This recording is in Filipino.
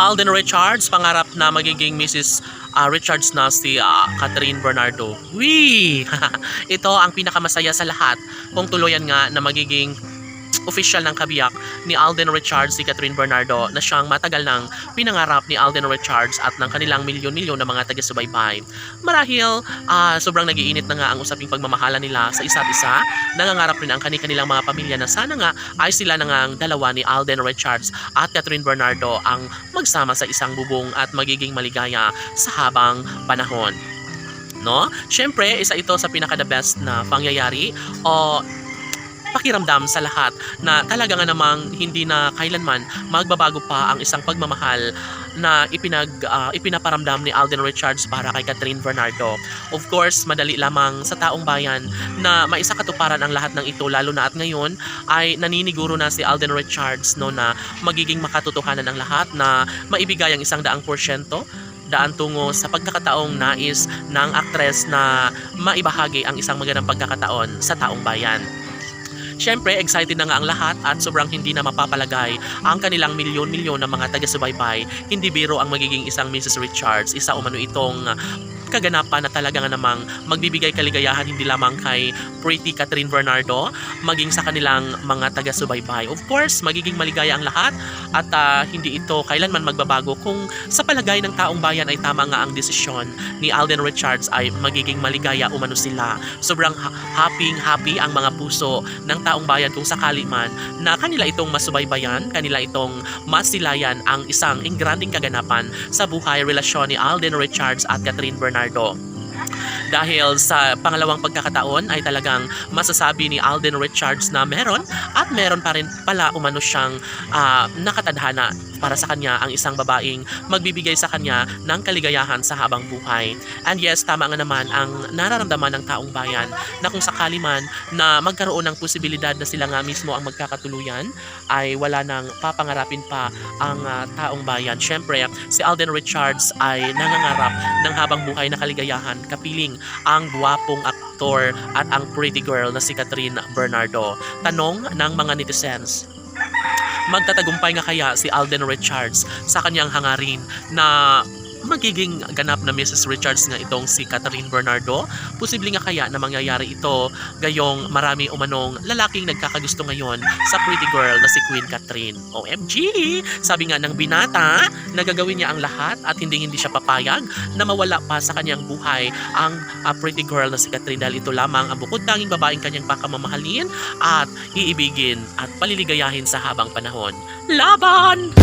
Alden Richards, pangarap na magiging Mrs. Richards na si Catherine Bernardo. Wee! Ito ang pinakamasaya sa lahat kung tuluyan nga na magiging official ng kabiyak ni Alden Richards si Catherine Bernardo na siyang matagal nang pinangarap ni Alden Richards at ng kanilang milyon-milyon na mga taga-subaybay. Marahil sobrang nagiinit na nga ang usaping pagmamahala nila sa isa't isa. Nangangarap rin ang kanilang mga pamilya na sana nga ay sila na nga ang dalawa ni Alden Richards at Catherine Bernardo ang magsama sa isang bubong at magiging maligaya sa habang panahon. No? Siyempre, isa ito sa pinaka-the best na pangyayari o pakiramdam sa lahat na talaga nga namang hindi na kailanman magbabago pa ang isang pagmamahal na ipinaparamdam ni Alden Richards para kay Catherine Bernardo. Of course, madali lamang sa taong bayan na maisakatuparan ang lahat ng ito, lalo na at ngayon ay naniniguro na si Alden Richards no, na magiging makatotohanan ang lahat na maibigay ang 100% daan tungo sa pagkakataong nais ng aktres na maibahagi ang isang magandang pagkakataon sa taong bayan. Siyempre, excited na nga ang lahat at sobrang hindi na mapapalagay ang kanilang milyon-milyon na mga taga-subaybay. Hindi biro ang magiging isang Mrs. Richards. Isa umano itong kaganapan na talaga nga namang magbibigay kaligayahan hindi lamang kay pretty Catherine Bernardo, maging sa kanilang mga taga-subaybay. Of course, magiging maligaya ang lahat at hindi ito kailanman magbabago kung sa palagay ng taong bayan ay tama nga ang desisyon ni Alden Richards ay magiging maligaya umano sila. Sobrang happy ang mga puso ng taong bayan kung sakali man na kanila itong masubaybayan, kanila itong masilayan ang isang ingranding kaganapan sa buhay relasyon ni Alden Richards at Catherine Bernardo. Dahil sa pangalawang pagkakataon ay talagang masasabi ni Alden Richards na meron pa rin pala umano siyang nakatadhana para sa kanya ang isang babaeng magbibigay sa kanya ng kaligayahan sa habang buhay. And yes, tama nga naman ang nararamdaman ng taong bayan na kung sakali man na magkaroon ng posibilidad na sila nga mismo ang magkakatuluyan ay wala nang papangarapin pa ang taong bayan. Siyempre, si Alden Richards ay nangangarap ng habang buhay na kaligayahan kapiling ang gwapong aktor at ang pretty girl na si Catherine Bernardo. Tanong ng mga netizens, magtatagumpay nga kaya si Alden Richards sa kanyang hangarin na magiging ganap na Mrs. Richards nga itong si Catherine Bernardo? Posible nga kaya na mangyayari ito gayong marami umanong lalaking nagkakagusto ngayon sa pretty girl na si Queen Catherine? OMG! Sabi nga ng binata na gagawin niya ang lahat at hindi siya papayag na mawala pa sa kanyang buhay ang pretty girl na si Catherine dahil ito lamang ang bukod tanging babaeng kanyang pakamamahalin at iibigin at paliligayahin sa habang panahon. Laban!